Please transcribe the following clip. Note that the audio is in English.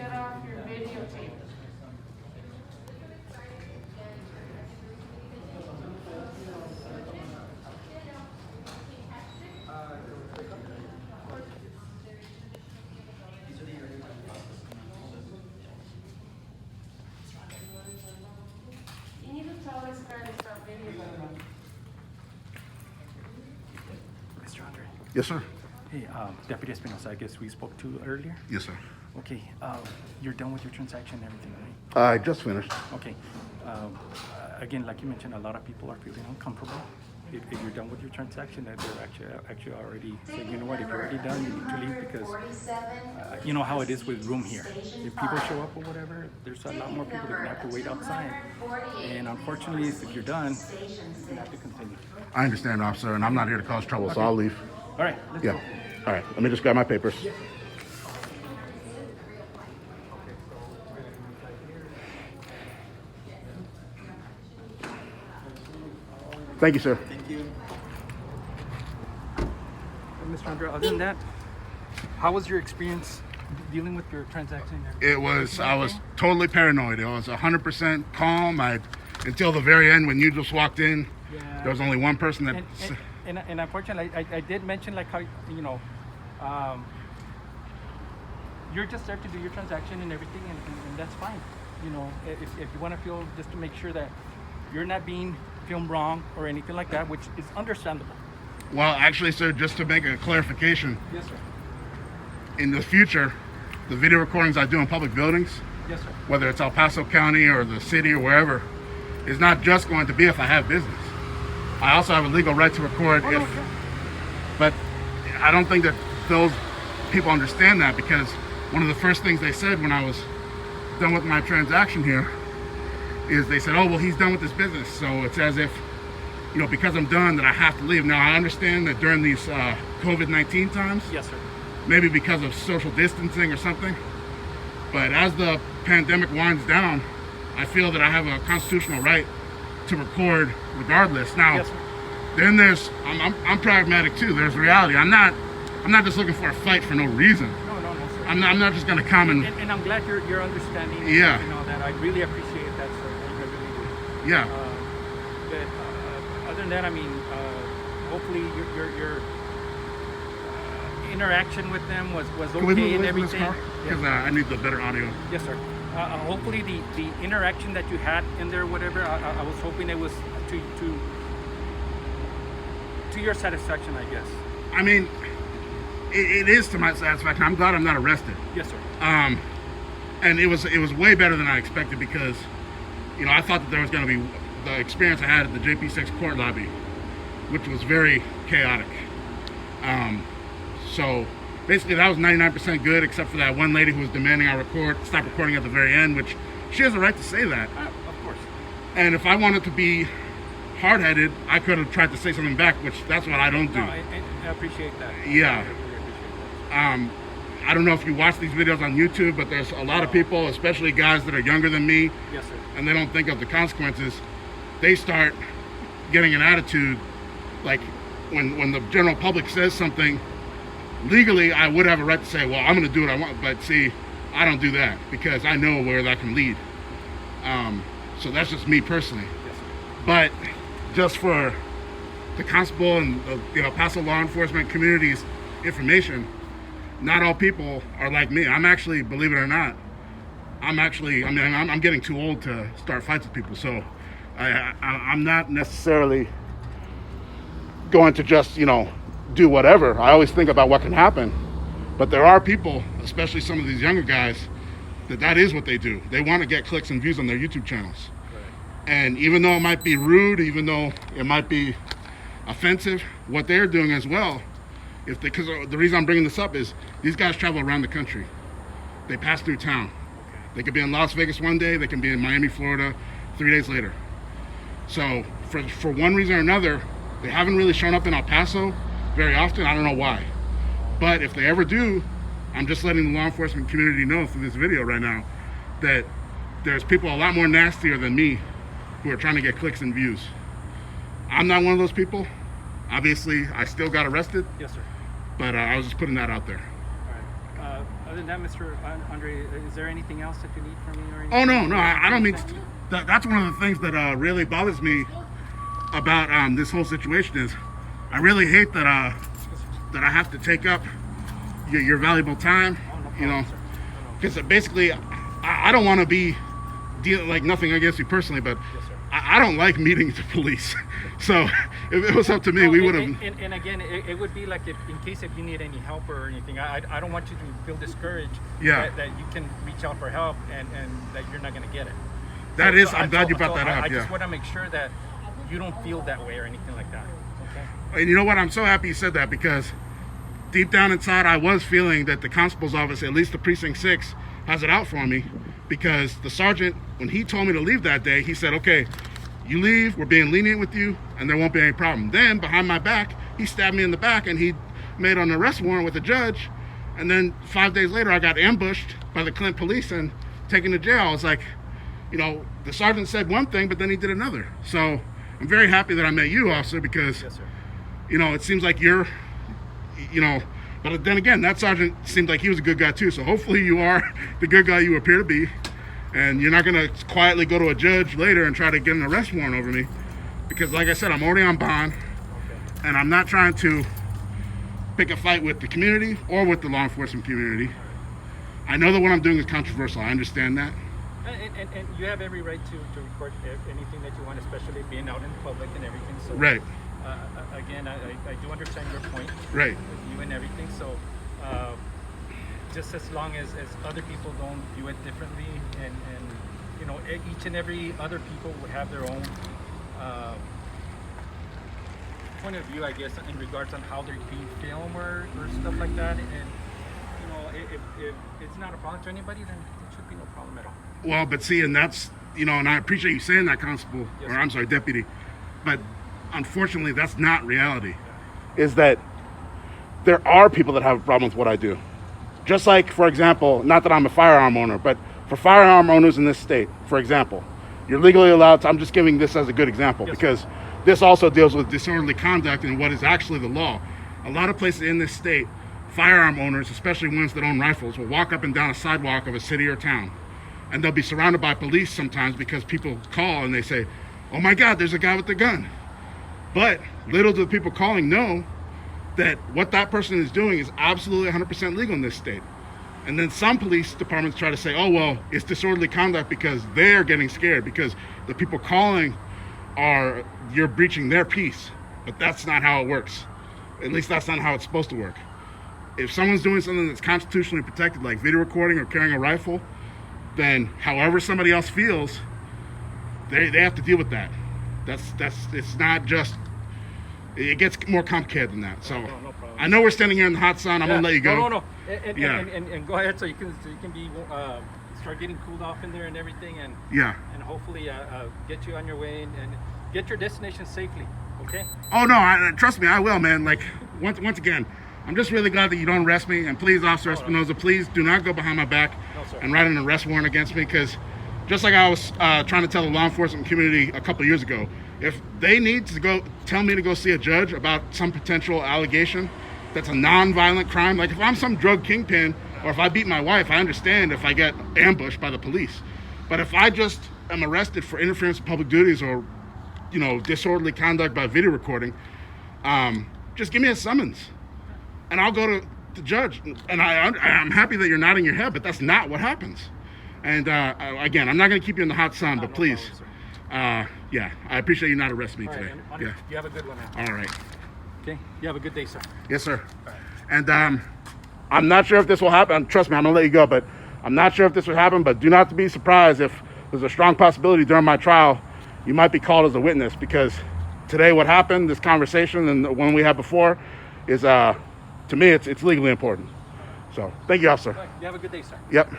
shut off your videotape. You need to tell this guy to stop videotaping. Mr. Andre. Yes, sir. Hey, Deputy Espinosa, I guess we spoke to earlier. Yes, sir. Okay, you're done with your transaction and everything, right? I just finished. Okay. Again, like you mentioned, a lot of people are feeling uncomfortable. If you're done with your transaction, that they're actually already saying, you know what, if you're already done, you need to leave because you know how it is with room here. If people show up or whatever, there's a lot more people that are gonna have to wait outside. And unfortunately, if you're done, you're gonna have to continue. I understand, officer, and I'm not here to cause trouble, so I'll leave. All right, let's Yeah. go. All right, let me just grab my papers. Thank you, sir. Thank you. Mr. Andre, other than that, how was your experience dealing with your transaction? I was totally paranoid. It was 100% calm. Until the very end when you just walked in, there was only one person that... And unfortunately, I did mention like how, you know, you're just there to do your transaction and everything, and that's fine. You know, if you want to feel, just to make sure that you're not being filmed wrong or anything like that, which is understandable. Well, actually, sir, just to make a clarification, Yes, sir. in the future, the video recordings I do in public buildings, Yes, sir. whether it's El Paso County or the city or wherever, is not just going to be if I have business. I also have a legal right to record if, but I don't think that those people understand that, because one of the first things they said when I was done with my transaction here is they said, oh, well, he's done with his business. So it's as if, you know, because I'm done that I have to leave. Now, I understand that during these COVID-19 times, Yes, sir. maybe because of social distancing or something, but as the pandemic winds down, I feel that I have a constitutional right to record regardless. Now, Yes, sir. then I'm pragmatic too. There's reality. I'm not just looking for a fight for no reason. No, sir. I'm not just gonna come and And I'm glad you're understanding. Yeah. You know that I really appreciate that, sir. I really do. yeah. But other than that, I mean, hopefully your interaction with them was Can we okay move and away from this everything. car? Because I need the better audio. Yes, sir. Hopefully the interaction that you had in there, whatever, I was hoping it was to your satisfaction, I guess. I mean, it is to my satisfaction. I'm glad I'm not arrested. Yes, sir. And it was way better than I expected, because, you know, I thought that there was going to be the experience I had at the JP6 court lobby, which was very chaotic. So basically that was 99% good, except for that one lady who was demanding I stop recording at the very end, which she has a right to say that. Of course. And if I wanted to be hard-headed, I could have tried to say something back, which that's what I don't do. No, I appreciate that. Yeah. I really appreciate that. I don't know if you watch these videos on YouTube, but there's a lot of people, especially guys that are younger than me, Yes, sir. and they don't think of the consequences. They start getting an attitude like when the general public says something, legally I would have a right to say, well, I'm going to do what I want, but see, I don't do that because I know where that can lead. So that's just me personally. Yes, sir. But just for the Constable and the El Paso law enforcement community's information, not all people are like me. I'm actually, believe it or not, I'm getting too old to start fights with people. So I'm not necessarily going to just, you know, do whatever. I always think about what can happen. But there are people, especially some of these younger guys, that is what they do. They want to get clicks and views on their YouTube channels. Right. And even though it might be rude, even though it might be offensive, what they're doing as well, because the reason I'm bringing this up is these guys travel around the country. They pass through town. They could be in Las Vegas one day, they can be in Miami, Florida 3 days later. So for one reason or another, they haven't really shown up in El Paso very often. I don't know why. But if they ever do, I'm just letting the law enforcement community know through this video right now that there's people a lot more nastier than me who are trying to get clicks and views. I'm not one of those people. Obviously, I still got arrested. Yes, sir. But I was just putting that out there. All right. Other than that, Mr. Andre, is there anything else that you need from me or anything? Oh no, I don't mean that's one of the things that really bothers me about this whole situation is I really hate that that I have to take up your valuable time, you know, because basically I don't want to be like nothing against you personally, but I don't like meeting the police. So if it was up to me, we would have. And again, it would be like in case if you need any help or anything, I don't want you to feel discouraged. Yeah. That you can reach out for help and that you're not going to get it. I'm glad you brought that up. I just want to make sure that you don't feel that way or anything like that. Okay. And you know what? I'm so happy you said that because deep down inside, I was feeling that the constable's office, at least the Precinct 6, has it out for me because the sergeant, when he told me to leave that day, he said, okay, you leave, we're being lenient with you, and there won't be any problem. Then, behind my back, he stabbed me in the back, and he made an arrest warrant with the judge, and then 5 days later, I got ambushed by the Clint police and taken to jail. I was like, you know, the sergeant said one thing, but then he did another. So I'm very happy that I met you, officer, because, Yes, sir. you know, it seems like you're, you know, but then again, that sergeant seemed like he was a good guy too. So hopefully you are the good guy you appear to be. And you're not going to quietly go to a judge later and try to get an arrest warrant over me. Because like I said, I'm already on bond. Okay. And I'm not trying to pick a fight with the community or with the law enforcement community. I know that what I'm doing is controversial. I understand that. And you have every right to record anything that you want, especially being out in public and everything. So Right. Again, I do understand your point. Right. With you and everything. So just as long as other people don't view it differently, and you know, each and every other people would have their own point of view, I guess, in regards on how they're being filmed or stuff like that. And you know, if it's not a problem to anybody, then it should be no problem at all. Well, but see, and that's, you know, and I appreciate you saying that, Constable, Yes, or sir. I'm sorry, Deputy. But unfortunately, that's not reality. Is that there are people that have a problem with what I do. Just like, for example, not that I'm a firearm owner, but for firearm owners in this state, for example, you're legally allowed to, I'm just giving this as a good example, Yes, because this also deals with disorderly conduct and what is actually the law. A lot of places in this state, firearm owners, especially ones that own rifles, will walk up and down a sidewalk of a city or town, and they'll be surrounded by police sometimes because people call and they say, oh my God, there's a guy with a gun. But little do the people calling know that what that person is doing is absolutely 100% legal in this state. And then some police departments try to say, oh, well, it's disorderly conduct because they're getting scared, because the people calling you're breaching their peace. But that's not how it works. At least that's not how it's supposed to work. If someone's doing something that's constitutionally protected, like video recording or carrying a rifle, then however somebody else feels, they have to deal with that. It's not just, it gets more complicated than that. So No problem. I know we're standing here in the hot sun. I'm gonna let you go. No. And, Yeah. and go ahead so you can be start getting cooled off in there and everything, and Yeah. and hopefully get you on your way and get your destination safely. Okay. Oh no, trust me, I will, man. Like once again, I'm just really glad that you don't arrest me. And please, Officer Espinoza, please do not go behind my back No, sir. and write an arrest warrant against me. Because just like I was trying to tell the law enforcement community a couple of years ago, if they need to go tell me to go see a judge about some potential allegation that's a non-violent crime, like if I'm some drug kingpin or if I beat my wife, I understand if I get ambushed by the police. But if I just am arrested for interference with public duties or, you know, disorderly conduct by video recording, just give me a summons and I'll go to the judge. And I'm happy that you're nodding your head, but that's not what happens. And again, I'm not going to keep you in the hot sun, but no please, problem, yeah, I appreciate you not arresting me All right, today. and Yeah. you have a good one now. All right. Okay. You have a good day, sir. Yes, sir. And I'm not sure if this will happen. Trust me, I'm gonna let you go, but I'm not sure if this will happen. But do not be surprised if there's a strong possibility during my trial you might be called as a witness, because today what happened, this conversation and the one we had before, is to me it's legally important. So thank you, officer. All right, you have a good day, sir. Yep.